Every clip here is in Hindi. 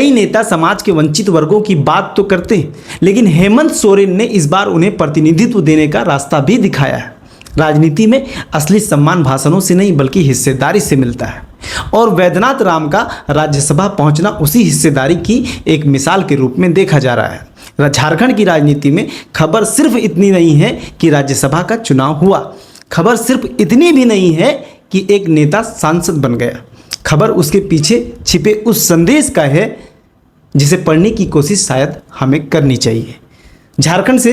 कई नेता समाज के वंचित वर्गों की बात तो करते हैं, लेकिन हेमंत सोरेन ने इस बार उन्हें प्रतिनिधित्व देने का रास्ता भी दिखाया है। राजनीति में असली सम्मान भाषणों से नहीं बल्कि हिस्सेदारी से मिलता है, और वैद्यनाथ राम का राज्यसभा पहुंचना उसी हिस्सेदारी की एक मिसाल के रूप में देखा जा रहा है। झारखंड की राजनीति में खबर सिर्फ इतनी नहीं है कि राज्यसभा का चुनाव हुआ, खबर सिर्फ इतनी भी नहीं है कि एक नेता सांसद बन गया। खबर उसके पीछे छिपे उस संदेश का है जिसे पढ़ने की कोशिश शायद हमें करनी चाहिए। झारखंड से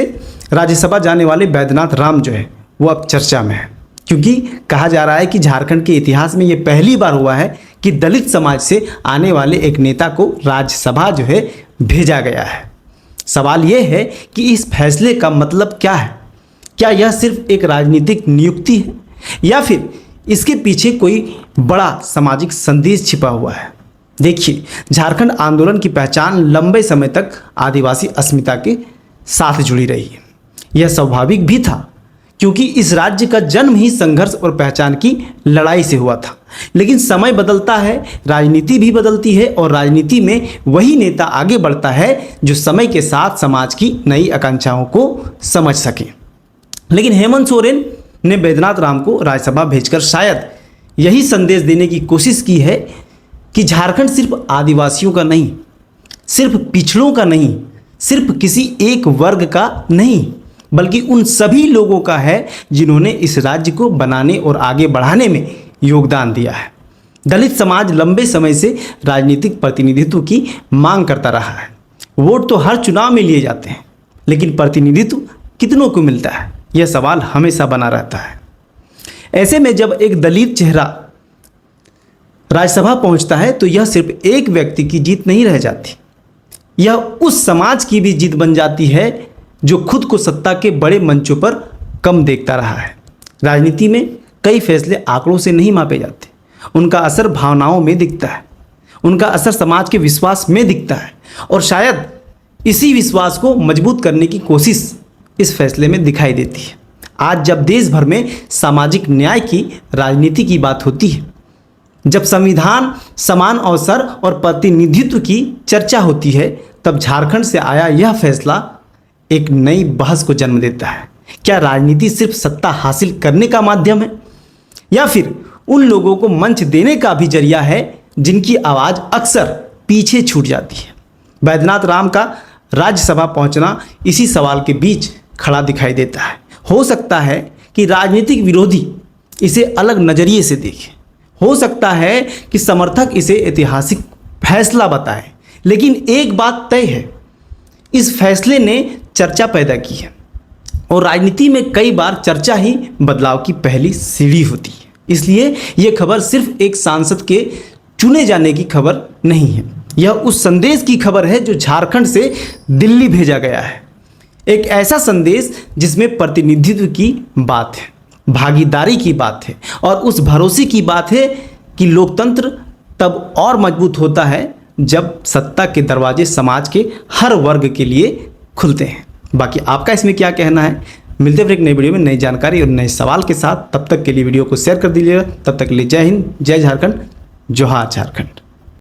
राज्यसभा जाने वाले वैद्यनाथ राम जो है वो अब चर्चा में है, क्योंकि कहा जा रहा है कि झारखंड के इतिहास में ये पहली बार हुआ है कि दलित समाज से आने वाले एक नेता को राज्यसभा जो है भेजा गया है। सवाल ये है कि इस फैसले का मतलब क्या है? क्या यह सिर्फ एक राजनीतिक नियुक्ति है या फिर इसके पीछे कोई बड़ा सामाजिक संदेश छिपा हुआ है? देखिए, झारखंड आंदोलन की पहचान लंबे समय तक आदिवासी अस्मिता के साथ जुड़ी रही है। यह स्वाभाविक भी था, क्योंकि इस राज्य का जन्म ही संघर्ष और पहचान की लड़ाई से हुआ था। लेकिन समय बदलता है, राजनीति भी बदलती है, और राजनीति में वही नेता आगे बढ़ता है जो समय के साथ समाज की नई आकांक्षाओं को समझ सके। लेकिन हेमंत सोरेन ने वैद्यनाथ राम को राज्यसभा भेजकर शायद यही संदेश देने की कोशिश की है कि झारखंड सिर्फ आदिवासियों का नहीं, सिर्फ पिछड़ों का नहीं, सिर्फ किसी एक वर्ग का नहीं, बल्कि उन सभी लोगों का है जिन्होंने इस राज्य को बनाने और आगे बढ़ाने में योगदान दिया है। दलित समाज लंबे समय से राजनीतिक प्रतिनिधित्व की मांग करता रहा है। वोट तो हर चुनाव में लिए जाते हैं, लेकिन प्रतिनिधित्व कितनों को मिलता है, यह सवाल हमेशा बना रहता है। ऐसे में जब एक दलित चेहरा राज्यसभा पहुंचता है तो यह सिर्फ एक व्यक्ति की जीत नहीं रह जाती, यह उस समाज की भी जीत बन जाती है जो खुद को सत्ता के बड़े मंचों पर कम देखता रहा है। राजनीति में कई फैसले आंकड़ों से नहीं मापे जाते, उनका असर भावनाओं में दिखता है, उनका असर समाज के विश्वास में दिखता है, और शायद इसी विश्वास को मजबूत करने की कोशिश इस फैसले में दिखाई देती है। आज जब देश भर में सामाजिक न्याय की राजनीति की बात होती है, जब संविधान, समान अवसर और प्रतिनिधित्व की चर्चा होती है, तब झारखंड से आया यह फैसला एक नई बहस को जन्म देता है। क्या राजनीति सिर्फ सत्ता हासिल करने का माध्यम है, या फिर उन लोगों को मंच देने का भी जरिया है जिनकी आवाज़ अक्सर पीछे छूट जाती है? वैद्यनाथ राम का राज्यसभा पहुंचना इसी सवाल के बीच खड़ा दिखाई देता है। हो सकता है कि राजनीतिक विरोधी इसे अलग नज़रिए से देखें, हो सकता है कि समर्थक इसे ऐतिहासिक फैसला बताएं, लेकिन एक बात तय है, इस फैसले ने चर्चा पैदा की है, और राजनीति में कई बार चर्चा ही बदलाव की पहली सीढ़ी होती है। इसलिए यह खबर सिर्फ एक सांसद के चुने जाने की खबर नहीं है, यह उस संदेश की खबर है जो झारखंड से दिल्ली भेजा गया है। एक ऐसा संदेश जिसमें प्रतिनिधित्व की बात है, भागीदारी की बात है, और उस भरोसे की बात है कि लोकतंत्र तब और मजबूत होता है जब सत्ता के दरवाजे समाज के हर वर्ग के लिए खुलते हैं। बाकी आपका इसमें क्या कहना है? मिलते हैं फिर एक नई वीडियो में नई जानकारी और नए सवाल के साथ। तब तक के लिए वीडियो को शेयर कर दीजिएगा। तब तक के लिए जय हिंद, जय झारखंड, जोहार झारखंड।